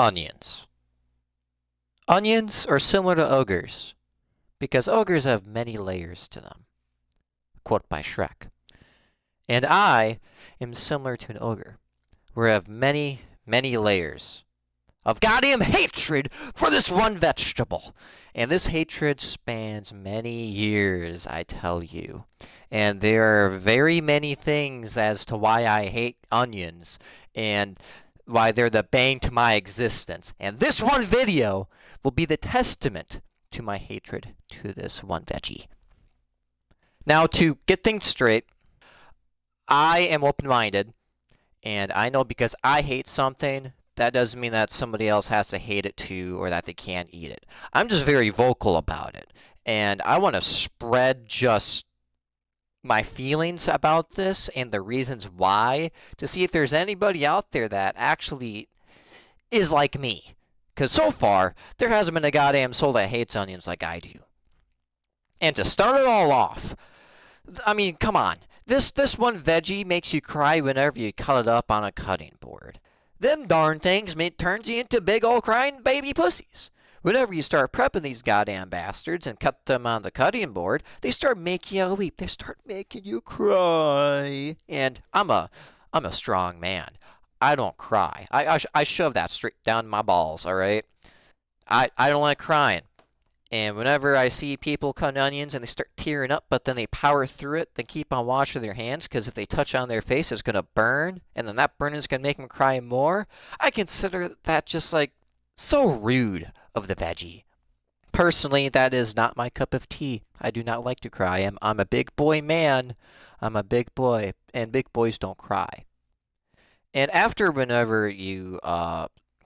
Onions. Onions are similar to ogres, because ogres have many layers to them. Quote by Shrek. And I am similar to an ogre, where I have many, many layers of goddamn hatred for this one vegetable. And this hatred spans many years, I tell you. And there are very many things as to why I hate onions and why they're the bane to my existence. And this one video will be the testament to my hatred to this one veggie. Now, to get things straight, I am open-minded, and I know because I hate something, that doesn't mean that somebody else has to hate it too or that they can't eat it. I'm just very vocal about it, and I want to spread just my feelings about this and the reasons why to see if there's anybody out there that actually is like me. Because so far, there hasn't been a goddamn soul that hates onions like I do. And to start it all off, I mean, come on. This one veggie makes you cry whenever you cut it up on a cutting board. Them darn things turns you into big old crying baby pussies. Whenever you start prepping these goddamn bastards and cut them on the cutting board, they start making you weep. They start making you cry. And I'm a strong man. I don't cry. I shove that straight down my balls, all right? I don't like crying. And whenever I see people cut onions and they start tearing up, but then they power through it, they keep on washing their hands, because if they touch on their face, it's going to burn, and then that burn is going to make them cry more, I consider that just, like, so rude of the veggie. Personally, that is not my cup of tea. I do not like to cry. I'm a big boy man. I'm a big boy, and big boys don't cry. And after whenever you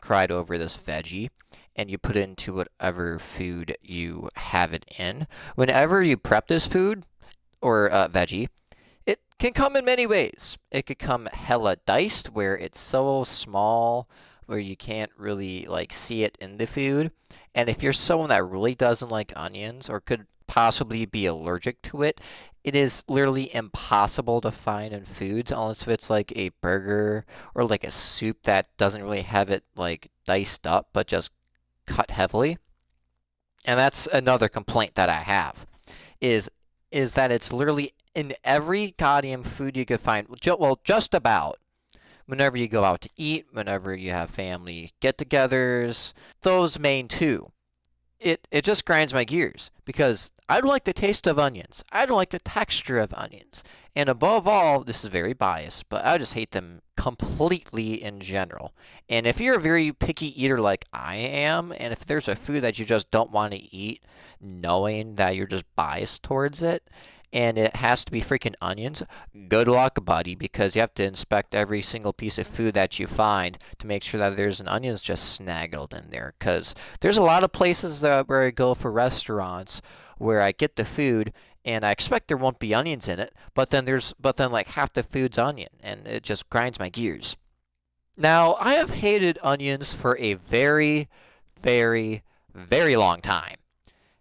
cried over this veggie, and you put it into whatever food you have it in, whenever you prep this food, or veggie, it can come in many ways. It could come hella diced, where it's so small, where you can't really, like, see it in the food. And if you're someone that really doesn't like onions, or could possibly be allergic to it, it is literally impossible to find in foods unless if it's like a burger or like a soup that doesn't really have it like diced up but just cut heavily. And that's another complaint that I have is that it's literally in every goddamn food you could find. Well, just about. Whenever you go out to eat, whenever you have family get-togethers, those main two. It just grinds my gears, because I don't like the taste of onions. I don't like the texture of onions. And above all, this is very biased, but I just hate them completely in general. And if you're a very picky eater like I am, and if there's a food that you just don't want to eat, knowing that you're just biased towards it, and it has to be freaking onions, good luck, buddy, because you have to inspect every single piece of food that you find to make sure that there's an onions just snaggled in there. Because there's a lot of places where I go for restaurants where I get the food and I expect there won't be onions in it, but then like half the food's onion, and it just grinds my gears. Now, I have hated onions for a very, very, very long time.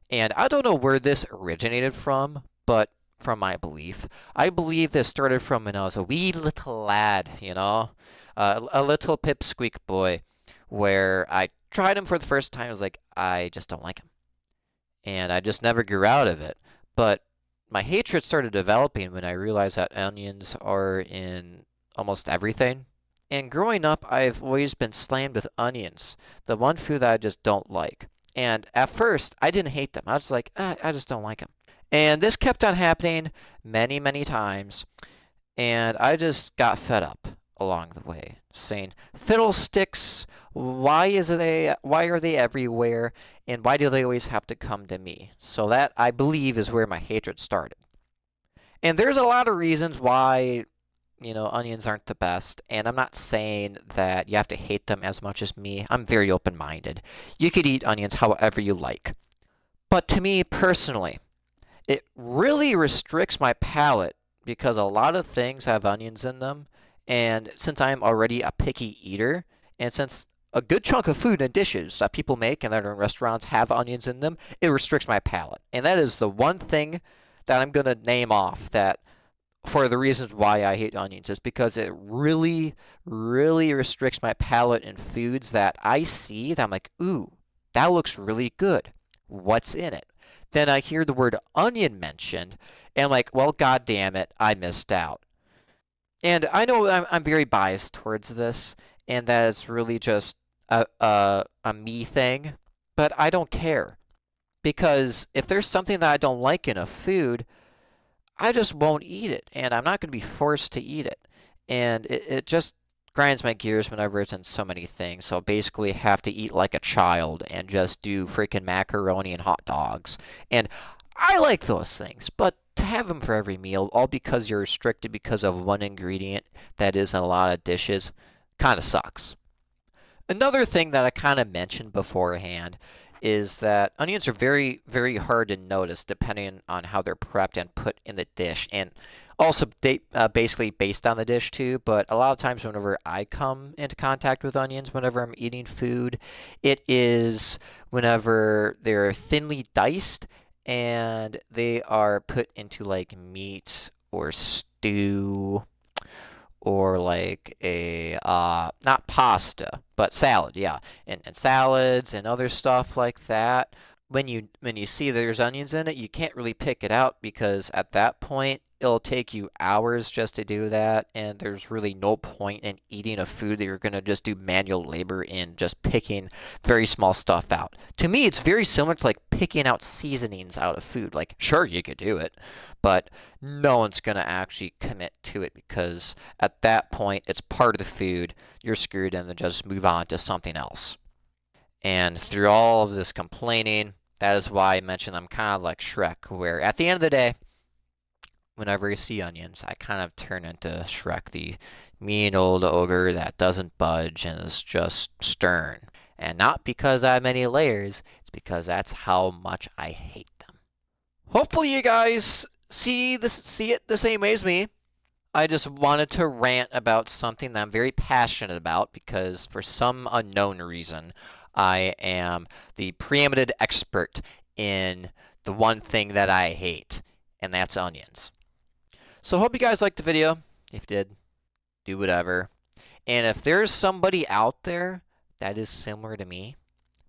And I don't know where this originated from, but from my belief, I believe this started from when I was a wee little lad, you know, a little pipsqueak boy, where I tried him for the first time. I was like, I just don't like him. And I just never grew out of it. But my hatred started developing when I realized that onions are in almost everything. And growing up, I've always been slammed with onions, the one food that I just don't like. And at first, I didn't hate them. I was like, I just don't like them. And this kept on happening many, many times. And I just got fed up along the way, saying, fiddlesticks, why are they everywhere? And why do they always have to come to me? So that, I believe, is where my hatred started. And there's a lot of reasons why, you know, onions aren't the best. And I'm not saying that you have to hate them as much as me. I'm very open-minded. You could eat onions however you like. But to me personally, it really restricts my palate because a lot of things have onions in them. And since I'm already a picky eater, and since a good chunk of food and dishes that people make and that are in restaurants have onions in them, it restricts my palate. And that is the one thing that I'm going to name off that for the reasons why I hate onions is because it really, really restricts my palate in foods that I see that I'm like, ooh, that looks really good. What's in it? Then I hear the word onion mentioned, and I'm like, well, god damn it, I missed out. And I know I'm very biased towards this, and that it's really just a me thing, but I don't care. Because if there's something that I don't like in a food, I just won't eat it, and I'm not going to be forced to eat it. And it just grinds my gears whenever it's in so many things. So basically, have to eat like a child and just do freaking macaroni and hot dogs. And I like those things, but to have them for every meal, all because you're restricted because of one ingredient that is in a lot of dishes, kind of sucks. Another thing that I kind of mentioned beforehand is that onions are very, very hard to notice depending on how they're prepped and put in the dish. And also, they basically based on the dish too. But a lot of times, whenever I come into contact with onions, whenever I'm eating food, it is whenever they're thinly diced and they are put into like meat or stew or like a not pasta, but salad, yeah, and salads and other stuff like that. When you see there's onions in it, you can't really pick it out because at that point it'll take you hours just to do that, and there's really no point in eating a food that you're gonna just do manual labor in just picking very small stuff out. To me, it's very similar to like picking out seasonings out of food. Like, sure, you could do it, but no one's gonna actually commit to it because at that point it's part of the food. You're screwed, and then just move on to something else. And through all of this complaining, that is why I mentioned I'm kind of like Shrek, where at the end of the day, whenever you see onions, I kind of turn into Shrek, the mean old ogre that doesn't budge and is just stern. And not because I have many layers, it's because that's how much I hate them. Hopefully you guys see it the same way as me. I just wanted to rant about something that I'm very passionate about because for some unknown reason, I am the preeminent expert in the one thing that I hate, and that's onions. So hope you guys liked the video. If you did, do whatever. And if there's somebody out there that is similar to me,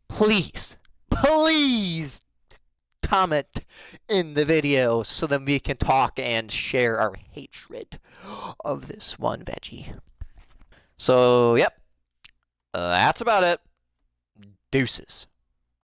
please, please comment in the video so that we can talk and share our hatred of this one veggie. So, yep, that's about it. Deuces.